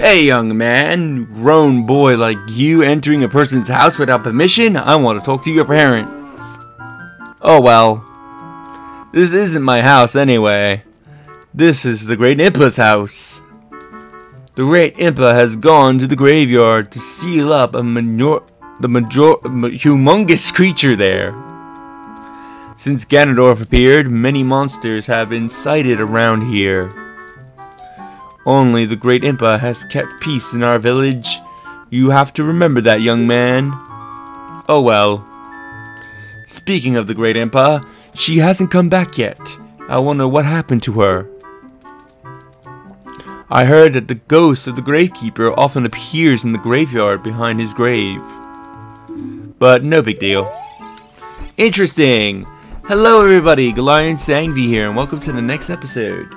Hey young man, grown boy like you entering a person's house without permission? I want to talk to your parents. Oh well, this isn't my house anyway. This is the Great Impa's house. The Great Impa has gone to the graveyard to seal up humongous creature there. Since Ganondorf appeared, many monsters have been sighted around here. Only the Great Impa has kept peace in our village. You have to remember that, young man. Oh well. Speaking of the Great Impa, she hasn't come back yet. I wonder what happened to her. I heard that the ghost of the gravekeeper often appears in the graveyard behind his grave. But no big deal. Interesting! Hello everybody, Galarian Sangvi here, and welcome to the next episode.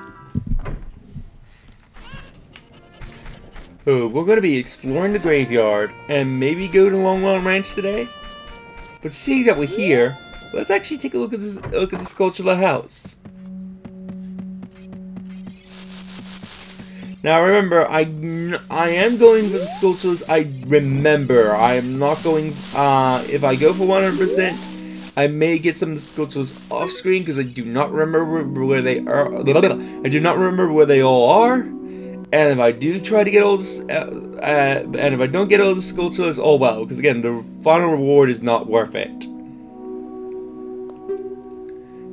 Oh, we're going to be exploring the graveyard, and maybe go to Longlawn Ranch today? But seeing that we're here, let's actually take a look at this Skulltula house. Now remember, I am going for the Skulltulas. I remember, I am not going, if I go for 100%, I may get some of the Skulltulas off screen because I do not remember where they are. I do not remember where they all are. And if I do try to get all this, and if I don't get all the Skulltulas, oh well, because again, the final reward is not worth it.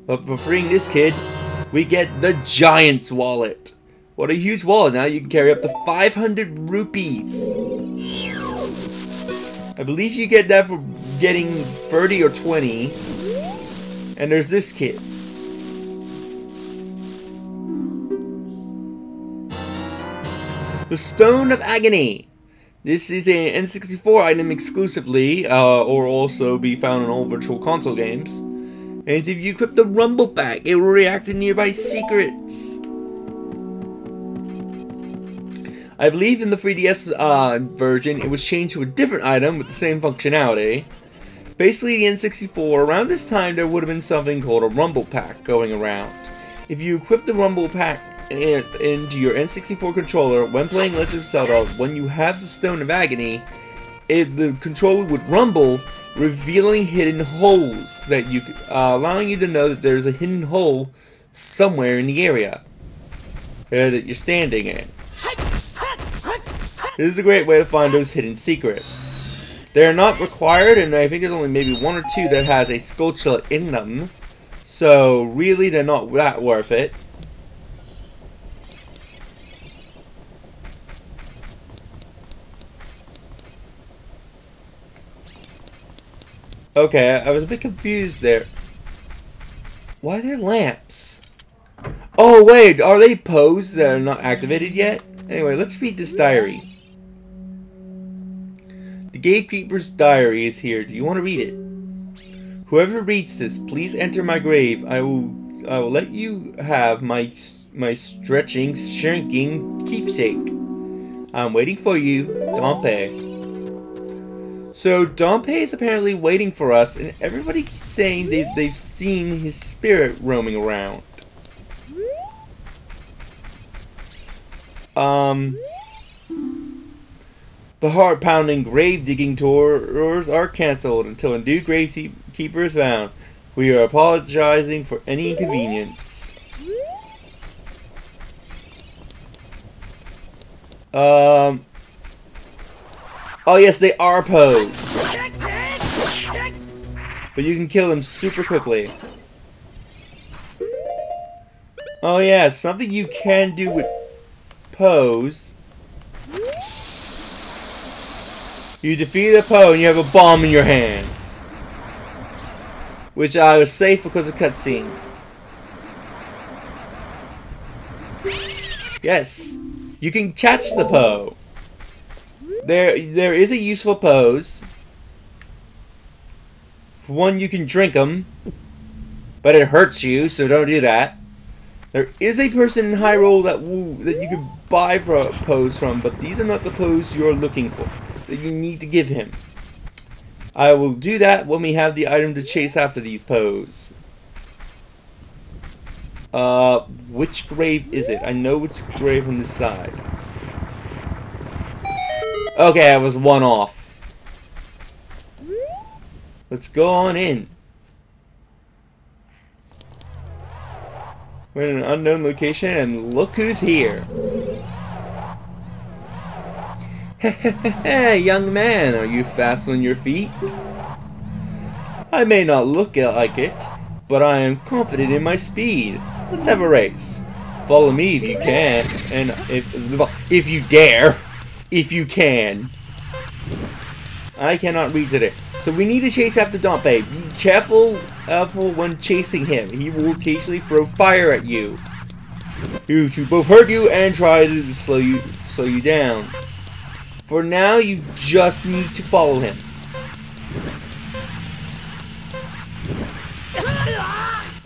But for freeing this kid, we get the Giant's Wallet. What a huge wallet! Now you can carry up to 500 rupees. I believe you get that for getting 30 or 20. And there's this kid. The Stone of Agony. This is an N64 item exclusively, or also be found in all Virtual Console games. And if you equip the Rumble Pack, it will react to nearby secrets. I believe in the 3DS version, it was changed to a different item with the same functionality. Basically, the N64, around this time, there would have been something called a Rumble Pack going around. If you equip the Rumble Pack into your N64 controller when playing Legend of Zelda, when you have the Stone of Agony, the controller would rumble, revealing hidden holes that you, allowing you to know that there's a hidden hole somewhere in the area that you're standing in. This is a great way to find those hidden secrets. They're not required, and I think there's only maybe one or two that has a Skulltula in them. So really, they're not that worth it. Okay, I was a bit confused there. Why are there lamps? Oh wait, are they posed that are not activated yet? Anyway, let's read this diary. The Gatekeeper's diary is here. Do you want to read it? Whoever reads this, please enter my grave. I will let you have my stretching, shrinking keepsake. I'm waiting for you, Dampé. So Dampé is apparently waiting for us, and everybody keeps saying they've seen his spirit roaming around. The heart-pounding grave-digging tours are cancelled until a new gravekeeper is found. We are apologizing for any inconvenience. Oh yes, they are posed. But you can kill them super quickly. Oh yeah, something you can do with pose. You defeat a Poe and you have a bomb in your hands. Which I was safe because of cutscene. Yes, you can catch the Poe. There is a useful pose. For one, you can drink them, but it hurts you, so don't do that. There is a person in Hyrule that you can buy for a pose from, but these are not the pose you're looking for, that you need to give him. I will do that when we have the item to chase after these pose. Which grave is it? I know it's grave from this side. Okay, I was one off. Let's go on in. We're in an unknown location, and look who's here. Hey, young man, are you fast on your feet? I may not look like it, but I am confident in my speed. Let's have a race. Follow me if you can, and if you dare, if you can. I cannot read today. So we need to chase after Dampé. Be careful when chasing him. He will occasionally throw fire at you. He will both hurt you and try to slow you down. For now, you just need to follow him.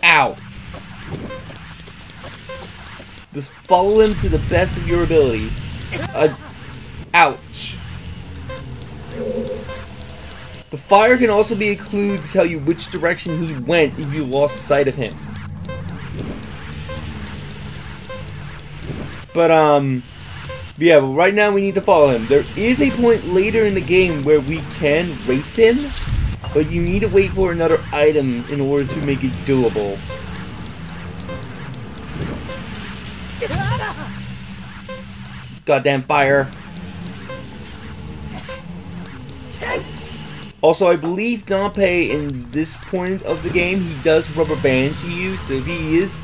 Ow! Just follow him to the best of your abilities. Ouch! The fire can also be a clue to tell you which direction he went if you lost sight of him. But yeah, but right now we need to follow him. There is a point later in the game where we can race him, but you need to wait for another item in order to make it doable. Goddamn fire. Also, I believe Dampé in this point of the game, he does rubber band to you, so if he is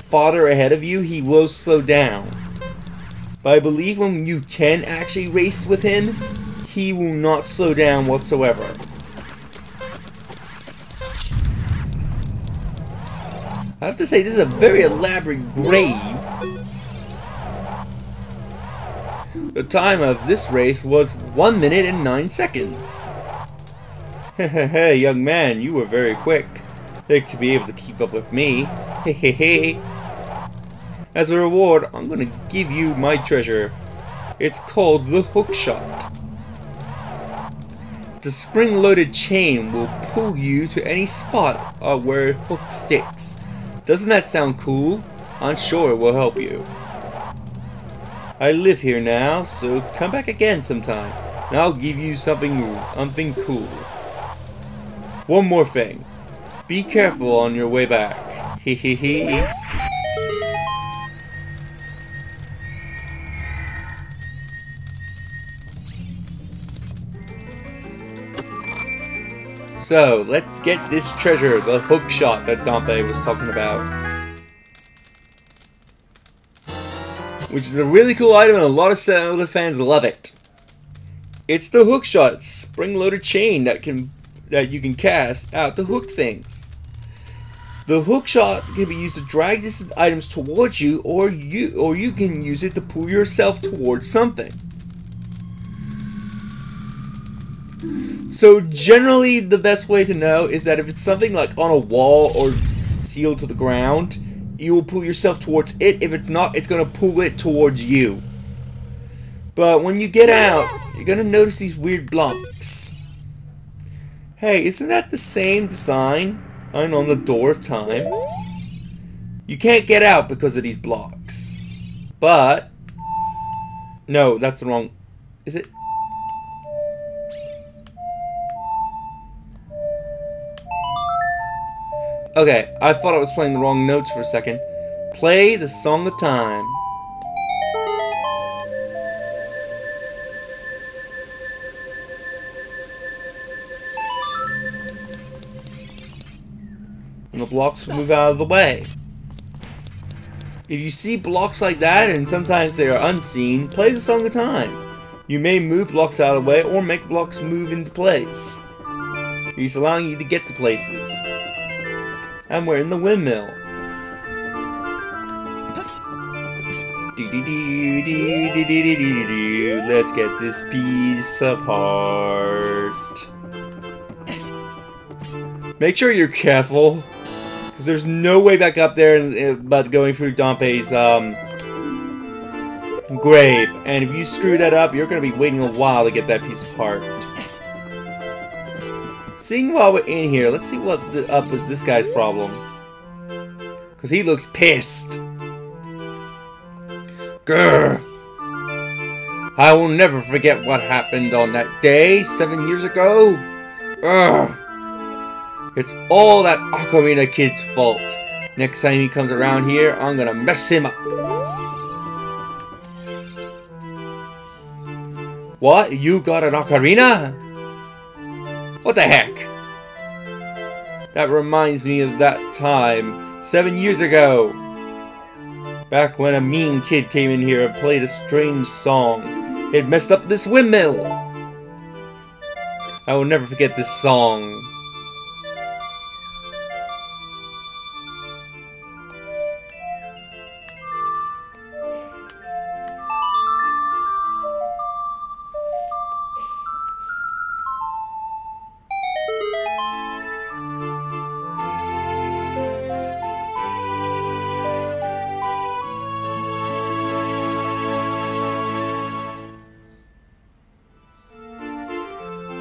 farther ahead of you, he will slow down. But I believe when you can actually race with him, he will not slow down whatsoever. I have to say, this is a very elaborate grave. The time of this race was 1 minute and 9 seconds. Hey, young man, you were very quick. Think to be able to keep up with me. Hehehe. As a reward, I'm gonna give you my treasure. It's called the hook shot. The spring-loaded chain will pull you to any spot where a hook sticks. Doesn't that sound cool? I'm sure it will help you. I live here now, so come back again sometime, and I'll give you something cool. One more thing. Be careful on your way back. Hehehe. So, let's get this treasure, the hook shot that Dampé was talking about. Which is a really cool item and a lot of Zelda fans love it. It's the hook shot, spring-loaded chain that you can cast out to hook things. The hook shot can be used to drag distant items towards you, or you can use it to pull yourself towards something. So generally, the best way to know is that if it's something like on a wall or sealed to the ground, you will pull yourself towards it. If it's not, it's going to pull it towards you. But when you get out, you're going to notice these weird blocks. Hey, isn't that the same design on the door of time? You can't get out because of these blocks. But no, that's the wrong. Is it? Okay, I thought I was playing the wrong notes for a second. Play the Song of Time. And the blocks will move out of the way. If you see blocks like that, and sometimes they are unseen, play the Song of Time. You may move blocks out of the way, or make blocks move into place. He's allowing you to get to places. And we're in the windmill. Let's get this piece of heart. Make sure you're careful, because there's no way back up there but going through Dampé's grave. And if you screw that up, you're going to be waiting a while to get that piece of heart. Seeing while we're in here, let's see what's up with this guy's problem. Because he looks pissed. Grr. I will never forget what happened on that day 7 years ago. Ugh. It's all that Ocarina kid's fault. Next time he comes around here, I'm gonna mess him up. What? You got an ocarina? What the heck? That reminds me of that time 7 years ago. Back when a mean kid came in here and played a strange song. It messed up this windmill. I will never forget this song.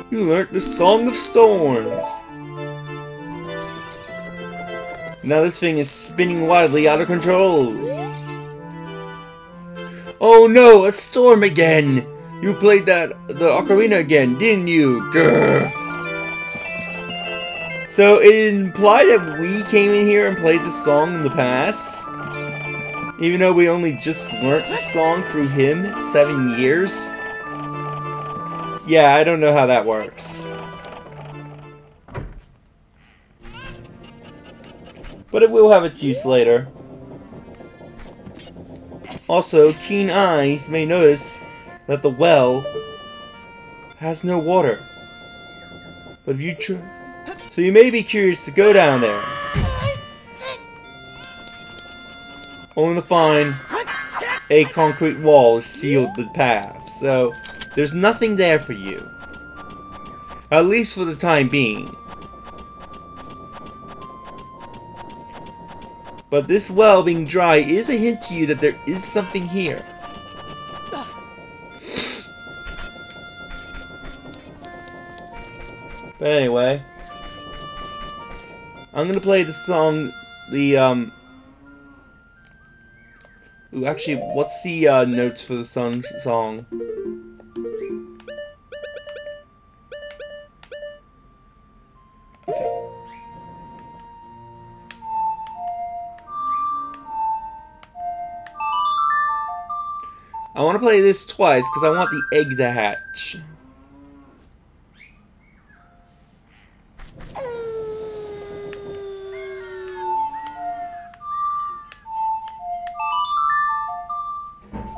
You learnt the Song of Storms. Now this thing is spinning wildly out of control. Oh no, a storm again! You played the ocarina again, didn't you? Grr. So it implied that we came in here and played the song in the past? Even though we only just learnt the song through him 7 years? Yeah, I don't know how that works. But it will have its use later. Also, keen eyes may notice that the well has no water. But if you so you may be curious to go down there. Only to find a concrete wall sealed the path. So there's nothing there for you. At least for the time being. But this well being dry is a hint to you that there is something here. But anyway, I'm gonna play the song, Ooh, actually, what's the notes for the song? I want to play this twice because I want the egg to hatch.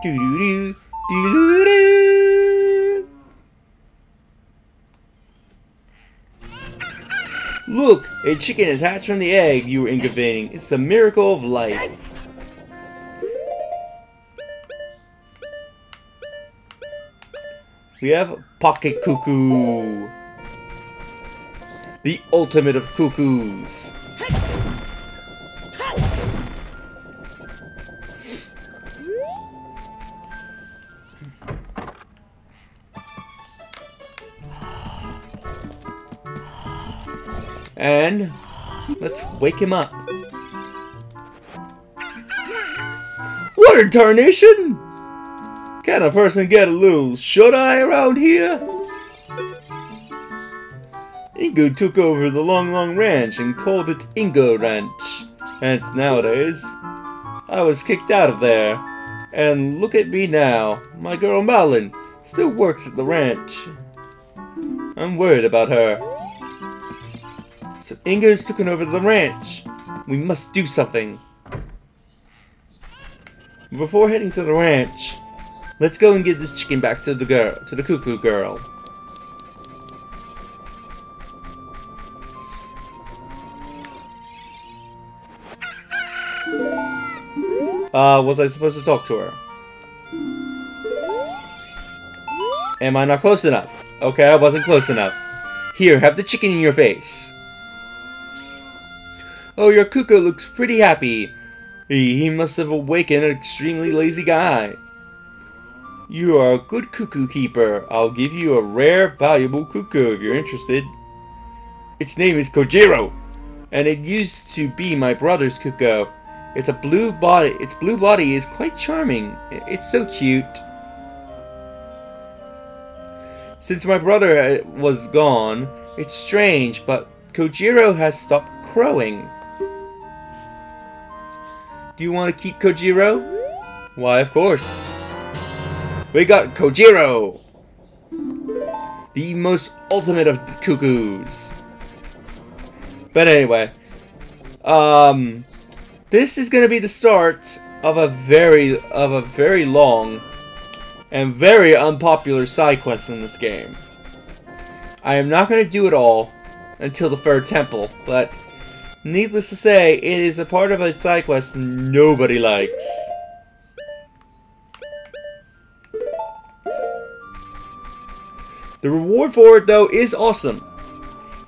Doo-doo-doo, doo-doo-doo. Look, a chicken is hatched from the egg you were incubating. It's the miracle of life. We have Pocket Cuckoo, the ultimate of cuckoos. And let's wake him up. What a tarnation! Can a person get a little shut-eye around here? Ingo took over the Long Ranch and called it Ingo Ranch. And nowadays, I was kicked out of there. And look at me now. My girl Malin still works at the ranch. I'm worried about her. So Ingo's taken over the ranch. We must do something. Before heading to the ranch, let's go and give this chicken back to the cuckoo girl. Was I supposed to talk to her? Am I not close enough? Okay, I wasn't close enough. Here, have the chicken in your face. Oh, your cuckoo looks pretty happy. He must have awakened an extremely lazy guy. You are a good cuckoo keeper. I'll give you a rare, valuable cuckoo if you're interested. Its name is Kojiro, and it used to be my brother's cuckoo. Its blue body is quite charming. It's so cute. Since my brother was gone, it's strange, but Kojiro has stopped crowing. Do you want to keep Kojiro? Why, of course. We got Kojiro! The most ultimate of cuckoos. But anyway, this is gonna be the start of a very long and very unpopular side quest in this game. I am not gonna do it all until the third temple, but needless to say, it is a part of a side quest nobody likes. The reward for it, though, is awesome.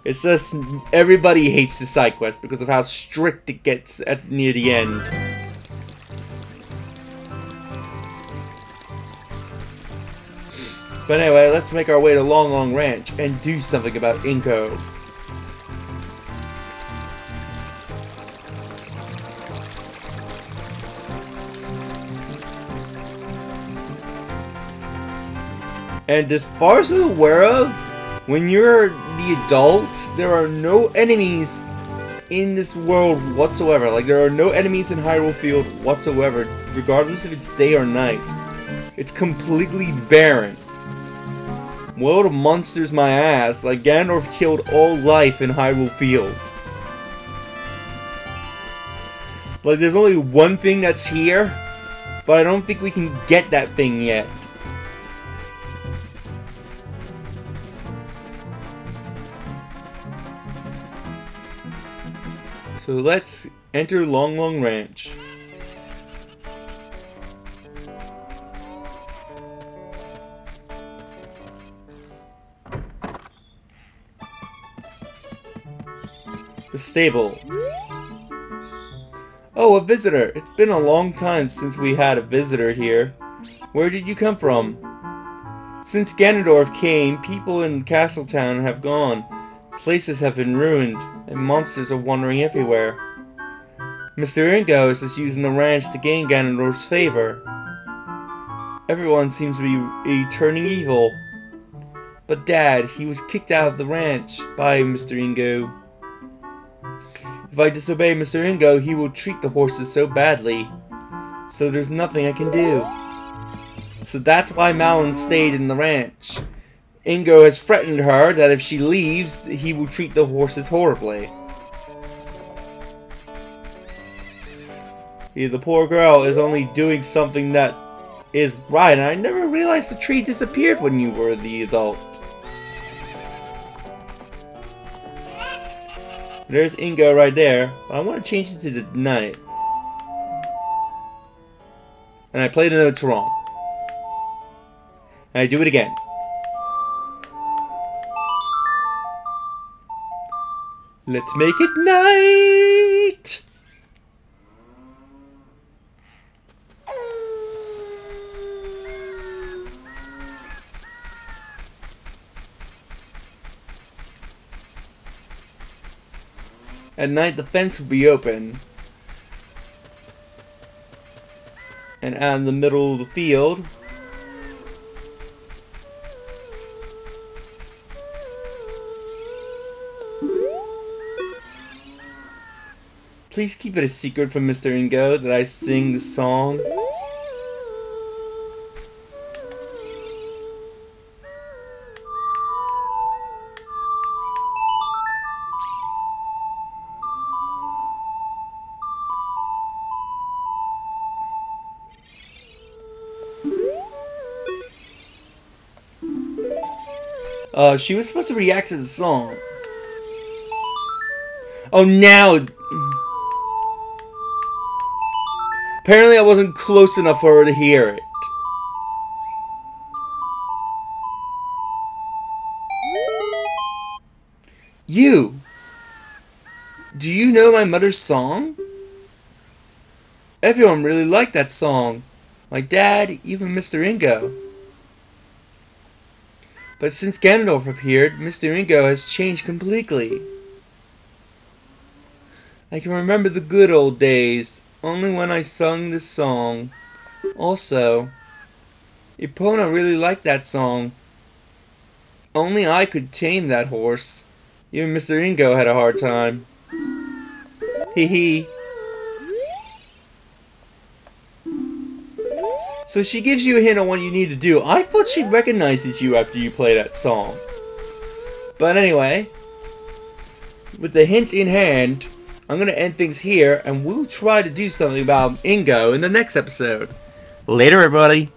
It's just everybody hates the side quest because of how strict it gets near the end. But anyway, let's make our way to Long Long Ranch and do something about Inko. And as far as I'm aware of, when you're the adult, there are no enemies in this world whatsoever. Like, there are no enemies in Hyrule Field whatsoever, regardless if it's day or night. It's completely barren. World of monsters my ass, like Ganondorf killed all life in Hyrule Field. Like, there's only one thing that's here, but I don't think we can get that thing yet. So let's enter Long Long Ranch. The stable. Oh, a visitor. It's been a long time since we had a visitor here. Where did you come from? Since Ganondorf came, people in Castletown have gone. Places have been ruined, and monsters are wandering everywhere. Mr. Ingo is just using the ranch to gain Ganondorf's favor. Everyone seems to be turning evil. But Dad, he was kicked out of the ranch by Mr. Ingo. If I disobey Mr. Ingo, he will treat the horses so badly. So there's nothing I can do. So that's why Malon stayed in the ranch. Ingo has threatened her that if she leaves, he will treat the horses horribly. Yeah, the poor girl is only doing something that is right, and I never realized the tree disappeared when you were the adult. There's Ingo right there, but I want to change it to the night. And I play the notes wrong. And I do it again. Let's make it night! At night, the fence will be open. And out in the middle of the field, please keep it a secret from Mr. Ingo that I sing the song. She was supposed to react to the song. Oh, now... Apparently I wasn't close enough for her to hear it. You! Do you know my mother's song? Everyone really liked that song. My dad, even Mr. Ingo. But since Ganondorf appeared, Mr. Ingo has changed completely. I can remember the good old days, only when I sung this song. Also, Epona really liked that song. Only I could tame that horse. Even Mr. Ingo had a hard time. Hee hee. So she gives you a hint on what you need to do. I thought she recognizes you after you play that song. But anyway, with the hint in hand, I'm going to end things here, and we'll try to do something about Ingo in the next episode. Later, everybody.